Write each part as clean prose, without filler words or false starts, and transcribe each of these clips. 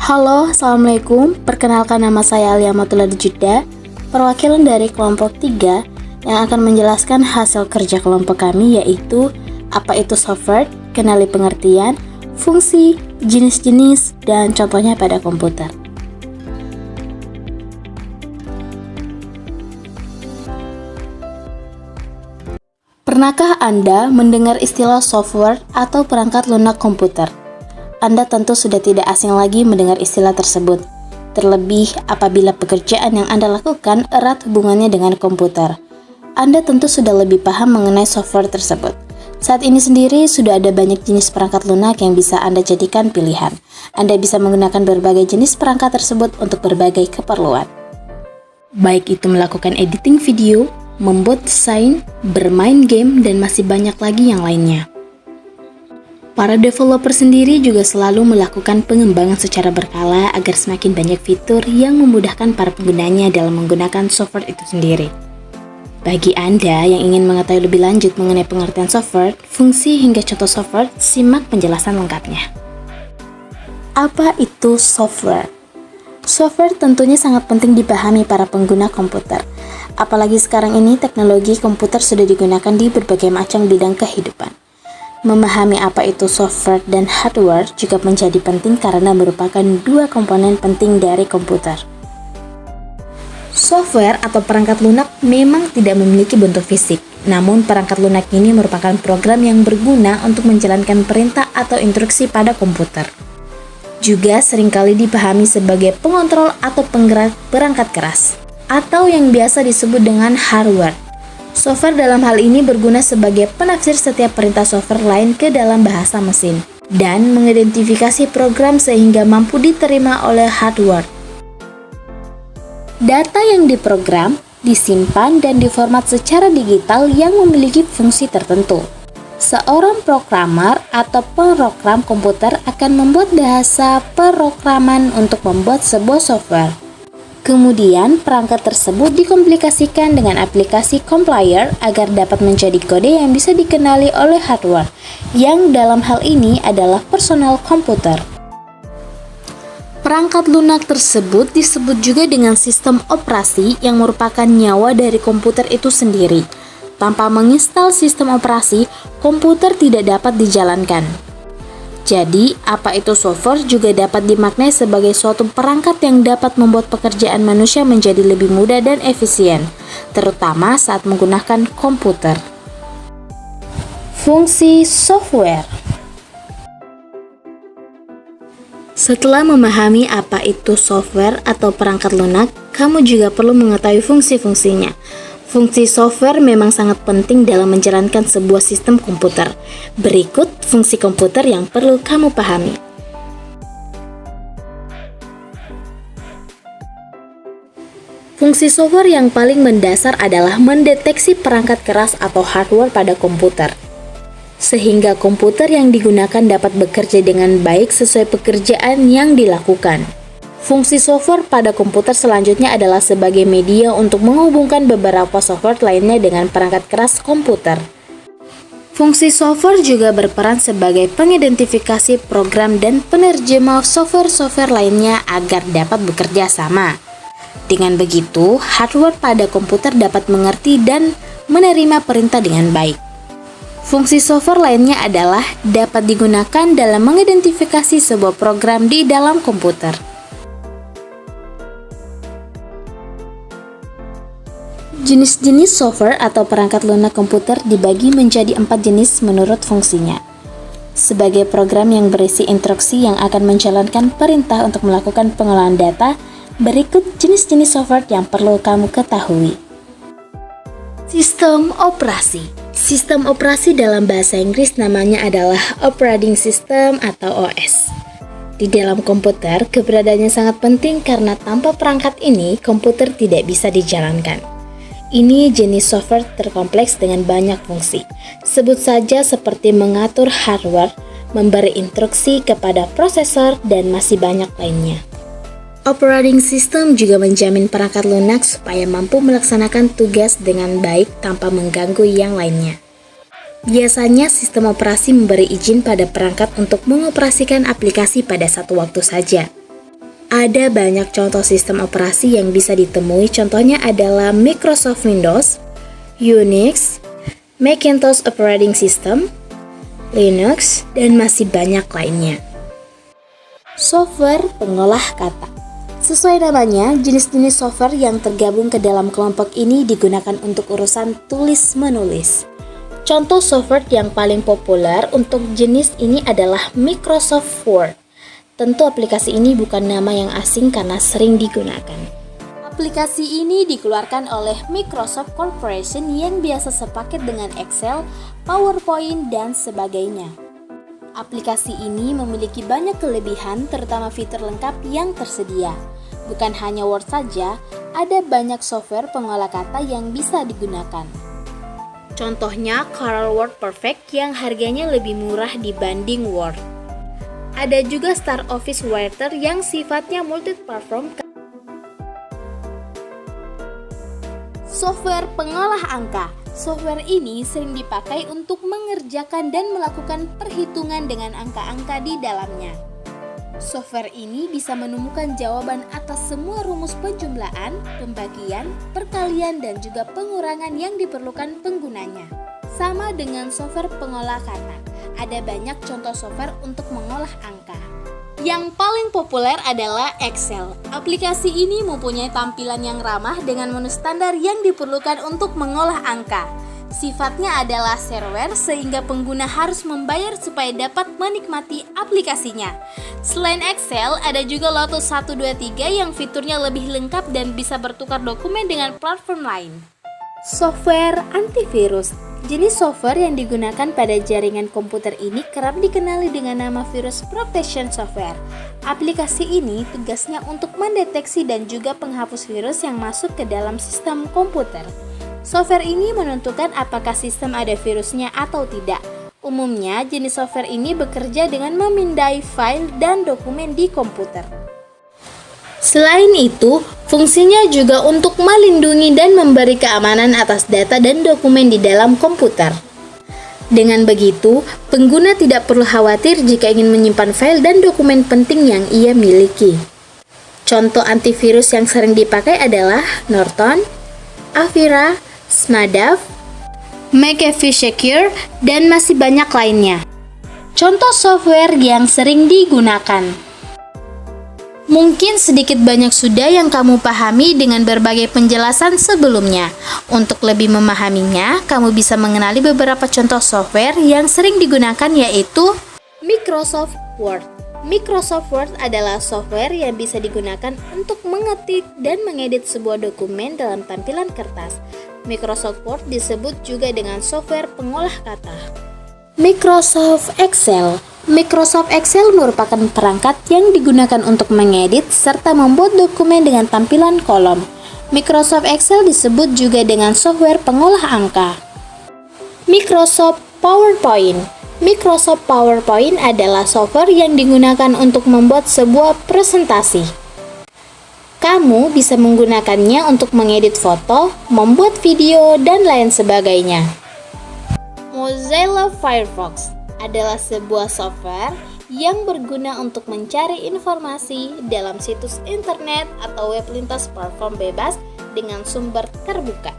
Halo, Assalamualaikum. Perkenalkan nama saya Alia Matullah Juda, perwakilan dari kelompok 3 yang akan menjelaskan hasil kerja kelompok kami, yaitu apa itu software, kenali pengertian, fungsi, jenis-jenis, dan contohnya pada komputer. Pernahkah Anda mendengar istilah software atau perangkat lunak komputer? Anda tentu sudah tidak asing lagi mendengar istilah tersebut, terlebih apabila pekerjaan yang Anda lakukan erat hubungannya dengan komputer. Anda tentu sudah lebih paham mengenai software tersebut. Saat ini sendiri sudah ada banyak jenis perangkat lunak yang bisa Anda jadikan pilihan. Anda bisa menggunakan berbagai jenis perangkat tersebut untuk berbagai keperluan. Baik itu melakukan editing video, membuat desain, bermain game, dan masih banyak lagi yang lainnya. Para developer sendiri juga selalu melakukan pengembangan secara berkala agar semakin banyak fitur yang memudahkan para penggunanya dalam menggunakan software itu sendiri. Bagi Anda yang ingin mengetahui lebih lanjut mengenai pengertian software, fungsi hingga contoh software, simak penjelasan lengkapnya. Apa itu software? Software tentunya sangat penting dipahami para pengguna komputer. Apalagi sekarang ini teknologi komputer sudah digunakan di berbagai macam bidang kehidupan. Memahami apa itu software dan hardware juga menjadi penting karena merupakan dua komponen penting dari komputer. Software atau perangkat lunak memang tidak memiliki bentuk fisik, namun perangkat lunak ini merupakan program yang berguna untuk menjalankan perintah atau instruksi pada komputer. Juga seringkali dipahami sebagai pengontrol atau penggerak perangkat keras, atau yang biasa disebut dengan hardware. Software dalam hal ini berguna sebagai penafsir setiap perintah software lain ke dalam bahasa mesin dan mengidentifikasi program sehingga mampu diterima oleh hardware. Data yang diprogram, disimpan, dan diformat secara digital yang memiliki fungsi tertentu. Seorang programmer atau pemrogram komputer akan membuat bahasa pemrograman untuk membuat sebuah software. Kemudian, perangkat tersebut dikomplikasikan dengan aplikasi compiler agar dapat menjadi kode yang bisa dikenali oleh hardware, yang dalam hal ini adalah personal komputer. Perangkat lunak tersebut disebut juga dengan sistem operasi yang merupakan nyawa dari komputer itu sendiri. Tanpa menginstal sistem operasi, komputer tidak dapat dijalankan. Jadi, apa itu software juga dapat dimaknai sebagai suatu perangkat yang dapat membuat pekerjaan manusia menjadi lebih mudah dan efisien, terutama saat menggunakan komputer. Fungsi software. Setelah memahami apa itu software atau perangkat lunak, kamu juga perlu mengetahui fungsi-fungsinya. Fungsi software memang sangat penting dalam menjalankan sebuah sistem komputer. Berikut fungsi komputer yang perlu kamu pahami. Fungsi software yang paling mendasar adalah mendeteksi perangkat keras atau hardware pada komputer, sehingga komputer yang digunakan dapat bekerja dengan baik sesuai pekerjaan yang dilakukan. Fungsi software pada komputer selanjutnya adalah sebagai media untuk menghubungkan beberapa software lainnya dengan perangkat keras komputer. Fungsi software juga berperan sebagai pengidentifikasi program dan penerjemah software-software lainnya agar dapat bekerja sama. Dengan begitu, hardware pada komputer dapat mengerti dan menerima perintah dengan baik. Fungsi software lainnya adalah dapat digunakan dalam mengidentifikasi sebuah program di dalam komputer. Jenis-jenis software atau perangkat lunak komputer dibagi menjadi 4 jenis menurut fungsinya. Sebagai program yang berisi instruksi yang akan menjalankan perintah untuk melakukan pengolahan data, berikut jenis-jenis software yang perlu kamu ketahui. Sistem operasi. Sistem operasi dalam bahasa Inggris namanya adalah Operating System atau OS. Di dalam komputer, keberadaannya sangat penting karena tanpa perangkat ini, komputer tidak bisa dijalankan. Ini jenis software terkompleks dengan banyak fungsi. Sebut saja seperti mengatur hardware, memberi instruksi kepada prosesor, dan masih banyak lainnya. Operating System juga menjamin perangkat lunak supaya mampu melaksanakan tugas dengan baik tanpa mengganggu yang lainnya. Biasanya sistem operasi memberi izin pada perangkat untuk mengoperasikan aplikasi pada satu waktu saja. Ada banyak contoh sistem operasi yang bisa ditemui, contohnya adalah Microsoft Windows, Unix, Macintosh Operating System, Linux, dan masih banyak lainnya. Software pengolah kata. Sesuai namanya, jenis-jenis software yang tergabung ke dalam kelompok ini digunakan untuk urusan tulis-menulis. Contoh software yang paling populer untuk jenis ini adalah Microsoft Word. Tentu aplikasi ini bukan nama yang asing karena sering digunakan. Aplikasi ini dikeluarkan oleh Microsoft Corporation yang biasa sepaket dengan Excel, PowerPoint, dan sebagainya. Aplikasi ini memiliki banyak kelebihan, terutama fitur lengkap yang tersedia. Bukan hanya Word saja, ada banyak software pengolah kata yang bisa digunakan. Contohnya Corel Word Perfect yang harganya lebih murah dibanding Word. Ada juga Star Office Writer yang sifatnya multi-platform. Software pengolah angka. Software ini sering dipakai untuk mengerjakan dan melakukan perhitungan dengan angka-angka di dalamnya. Software ini bisa menemukan jawaban atas semua rumus penjumlahan, pembagian, perkalian, dan juga pengurangan yang diperlukan penggunanya. Sama dengan software pengolah kata, ada banyak contoh software untuk mengolah angka. Yang paling populer adalah Excel. Aplikasi ini mempunyai tampilan yang ramah dengan menu standar yang diperlukan untuk mengolah angka. Sifatnya adalah shareware sehingga pengguna harus membayar supaya dapat menikmati aplikasinya. Selain Excel, ada juga Lotus 123 yang fiturnya lebih lengkap dan bisa bertukar dokumen dengan platform lain. Software antivirus. Jenis software yang digunakan pada jaringan komputer ini kerap dikenali dengan nama virus protection software. Aplikasi ini tugasnya untuk mendeteksi dan juga penghapus virus yang masuk ke dalam sistem komputer. Software ini menentukan apakah sistem ada virusnya atau tidak. Umumnya, jenis software ini bekerja dengan memindai file dan dokumen di komputer. Selain itu, fungsinya juga untuk melindungi dan memberi keamanan atas data dan dokumen di dalam komputer. Dengan begitu, pengguna tidak perlu khawatir jika ingin menyimpan file dan dokumen penting yang ia miliki. Contoh antivirus yang sering dipakai adalah Norton, Avira, Smadaf, McAfee Secure, dan masih banyak lainnya. Contoh software yang sering digunakan. Mungkin sedikit banyak sudah yang kamu pahami dengan berbagai penjelasan sebelumnya. Untuk lebih memahaminya, kamu bisa mengenali beberapa contoh software yang sering digunakan, yaitu Microsoft Word. Microsoft Word adalah software yang bisa digunakan untuk mengetik dan mengedit sebuah dokumen dalam tampilan kertas. Microsoft Word disebut juga dengan software pengolah kata. Microsoft Excel. Microsoft Excel merupakan perangkat yang digunakan untuk mengedit serta membuat dokumen dengan tampilan kolom. Microsoft Excel disebut juga dengan software pengolah angka. Microsoft PowerPoint. Microsoft PowerPoint adalah software yang digunakan untuk membuat sebuah presentasi. Kamu bisa menggunakannya untuk mengedit foto, membuat video, dan lain sebagainya. Mozilla Firefox adalah sebuah software yang berguna untuk mencari informasi dalam situs internet atau web lintas platform bebas dengan sumber terbuka.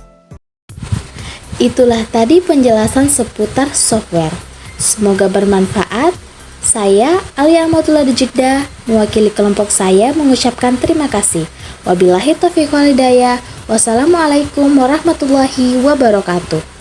Itulah tadi penjelasan seputar software. Semoga bermanfaat. Saya, Alia Ahmadullah Dejikda, mewakili kelompok saya mengucapkan terima kasih. Wabillahi taufiq wal hidayah. Wassalamualaikum warahmatullahi wabarakatuh.